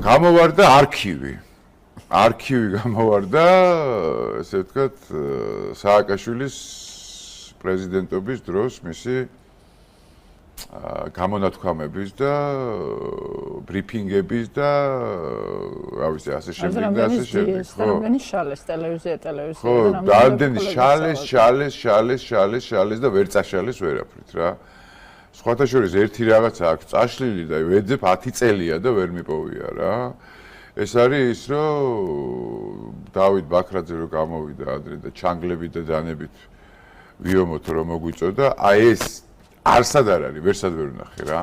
გამოვარდა არქივი. არქივი გამოვარდა, ესე ვთქვათ, სააკაშვილის პრეზიდენტობის დროს მისი გამონათქვამების და ბრიფინგების და რა ვიცი, ასე შემდეგ და ასე შემდეგ. ხო, რამდენი შალეს ტელევიზია ხო, რამდენი შალეს და ვერ წაშალეს ვერაფრით რა. სხვათა შორის ერთი რაღაცა აქვს წაშლილი და ვეძებ 10 წელია და ვერ მიპოვია რა. ეს არის ის, რომ დავით ბაქრაძე რო გამოვიდა ადრე და ჩანგლებით და დანებით ვიომოთ რომ მოგვიწოდა, აი ეს არსად არ არის, ვერსად ვერ ვნახე რა.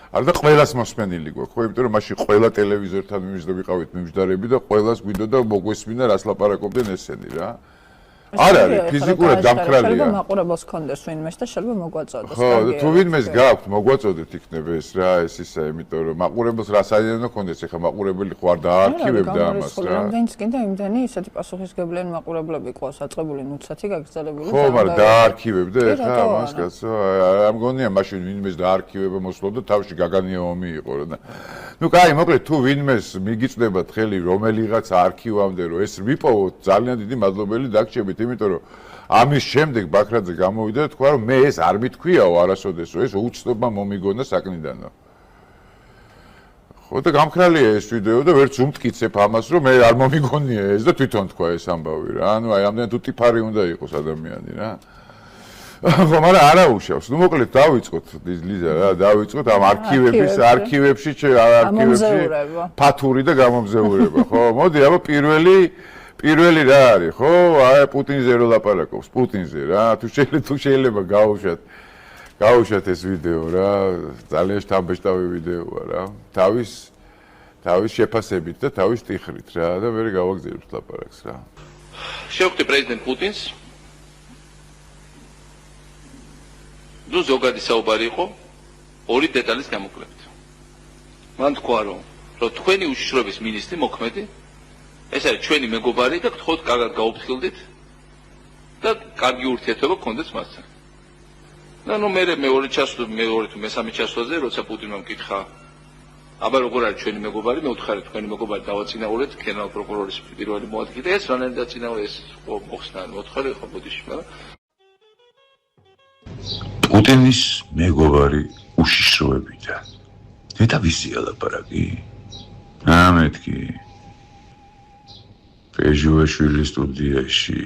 არა და ყველას მოსმენილი გვაქვს, ხო, იმიტომ რომ მაშინ ყველა ტელევიზორთან ვიყავით მიმჯდარები და ყველას გვიდოდა მოგვესმინა რას ლაპარაკობდნენ ესენი რა. არ არის ფიზიკურად დამხრალია. შეიძლება მაყურებელს კონდეს ვინმეს და შეიძლება მოგვაწოდოს. ხო, თუ ვინმეს გაქვთ, მოგვაწოდეთ იქნება ეს რა, ეს ისა, იმიტომ რომ მაყურებელს რა საიდანო კონდეს, ეხლა მაყურებელი ხო არ დაარქივებდა ამას რა. რამდენიც კი და იმდენი ისეთი პასუხისგებლიანი მაყურებლები ყავს აწყებული ნუცათი გაგრძელებული. ხო, მაგრამ დაარქივებდა ეხლა ამას კაცო, არ მგონია მაშინ ვინმეს დაარქივება მოსულობდა, თავში გაგანია ომი იყო რა. ნუ კაი, მოკლედ თუ ვინმეს მიგიწდებათ ხელი რომელიღაც არქივამდე რომ ეს ვიპოვოთ, ძალიან დიდი მადლობელი დაგჭირებით. იმიტომ რომ ამის შემდეგ ბაქრაძე გამოვიდა და თქვა რომ მე ეს არ მithქვიაო არასოდეს რომ ეს უცნობა მომიგონა საკნიდანო. ხო და გამქრალია ეს ვიდეო და ვერც უმტკიცებ ამას რომ მე არ მომიგონია ეს და თვითონ თქვა ეს ამბავი რა. ანუ აი ამდენ თუ ტიფარი უნდა იყოს ადამიანი რა. ხო, მაგრამ არა უშავს. ნუ მოკლედ დავიწყოთ ლიზა რა, დავიწყოთ ამ არქივებში ფათური და გამომზეურება, ხო? მოდი აბა პირველი რა არის, ხო? აი პუტინზე რო ლაპარაკობს, პუტინზე რა. თუ შეიძლება გავუშვათ ეს ვიდეო რა. ძალიან შთამბეჭდავი ვიდეოა რა. თავის შეფასებით და თავის ტიხრით რა და მე გავაგზავნებთ ლაპარაკს რა. შევხვდი პრეზიდენტ პუტინს. ნუ ზოგადი საუბარი იყო ორი დეტალის გამოკვლევით. მან თქვა რომ თქვენი უშიშროების მინისტრი მოქმედი ეს არის ჩვენი მეგობარი და გთხოვთ კარგად გაუფრთხილდით და კარგი ურთიერთობა გქონდეს მასთან. და ნუ მეორე თუ მესამე ჩასვლაზე, როცა პუტინმა მკითხა, აბა როგორ არის ჩვენი მეგობარი, მე ვთხარი თქვენი მეგობარი დავაწინაურეთ გენერალ პროკურორის პირველი მოადგილე და ეს რანაირად დაწინაურე ეს მოხსნა, მოთხარი ხო ბოდიში, მაგრამ პუტინის მეგობარი უშიშროებიდან. და ვისია ლაპარაკი? მეთქი პეჟუაშვილის სტუდიაში.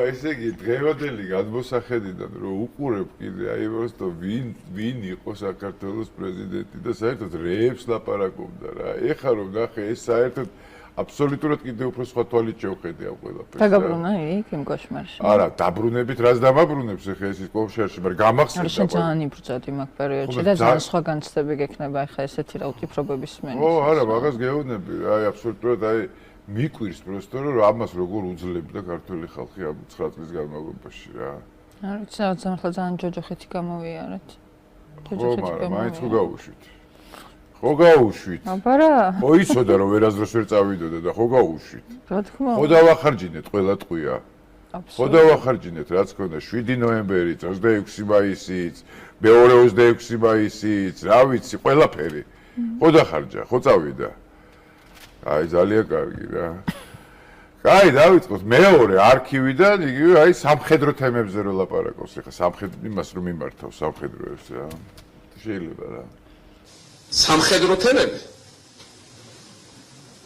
ესე იგი დღევანდელი გადმოსახედიდან რომ უყურებ კიდე აი просто ვინ იყო საქართველოს პრეზიდენტი და საერთოდ რეებს ლაპარაკობდა რა. ეხლა რომ ნახე ეს საერთოდ აბსოლუტურად კიდე უფრო სხვა თვალით შევხედე ამ ყველაფერს. დაგაბრუნა იქ იმ კოშმარში. არა, დაბრუნებით რას დამაბრუნებს ახლა ეს კოშმარში, მაგრამ გამახსენდა. არა, ძალიან იბრძოდი მაგ პერიოდში და ძალიან სხვა განცდები გექნება ახლა ესეთი რა უწიფრობების მენი. ო, არა, მაგას გეუბნები, აი აბსოლუტურად აი მიკვირს просто რომ ამას როგორ უძლებდა ქართული ხალხი ამ 9 წლის განმავლობაში რა. არ ვიცი, ახლა ძალიან ჯოჯოხეთი გამოვიარეთ. მაგრამ მაინც ხო გავუშვით. ხო გავუშვით. აბა რა? ხო იცოდა რომ ვერასდროს ვერ წავიდოდა და ხო გავუშვით. რა თქმა უნდა. ხო დავახარჯინეთ ყველა ტყვია. ხო დავახარჯინეთ რაც ქონდა 7 ნოემბერიც, 26 მაისიც, მეორე 26 მაისიც, რა ვიცი, ყველაფერი. ხო დახარჯა, ხო წავიდა. აი ძალიან კარგი რა. კაი, დავიწყოთ მეორე არქივიდან, იგივე აი სამხედრო თემებზე რო ლაპარაკობს, ეხლა სამხედრო იმას რომ მიმართავს სამხედროებს რა. შეიძლება რა. სამხედრო თემები.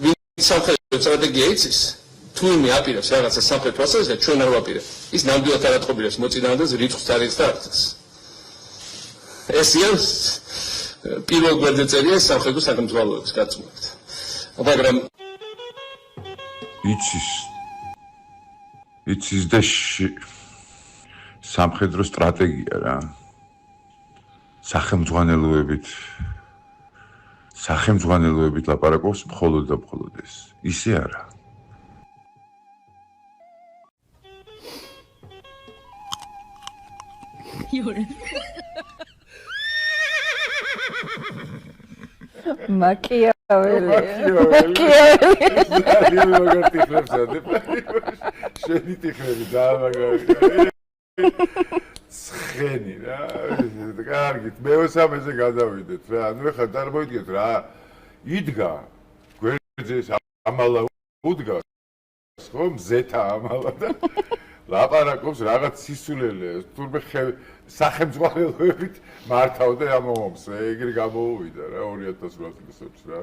ვინ სამხედრო სტრატეგია იცის? თუ იმე აპირებს რაღაცა სამხედრო ასეზე, ჩვენ არ ვაპირებთ. ის ნამდვილად არ ატყობინებს მოწინააღმდეგეს რიცხვის თარიღს და აქტს. ეს ის პირველ გვერდზე წერია სამხედრო სახელმძღვანელოების გაწმენდით. მაგრამ იცის და სამხედრო სტრატეგია რა. სახელმძღვანელოებით ლაპარაკობს მხოლოდ და მხოლოდ ეს. ისე არა. მაკია ძალიან მაგარ ტიხლებს ადებ. შენი ტიხლები დაამაგარი. ცხენი რა. კარგით, მე-13-ზე გადავიდეთ რა. ანუ ეხლა წარმოიდგინეთ რა. იდგა გვერდზე ამალა უდგა. ხო, მზეთა ამალა და ლაპარაკობს რაღაც სისულელეებს. თურმე სახელმძღვანელოებით მართავდა ამ ომს. ეგრე გამოუვიდა რა 2008 წელს რა.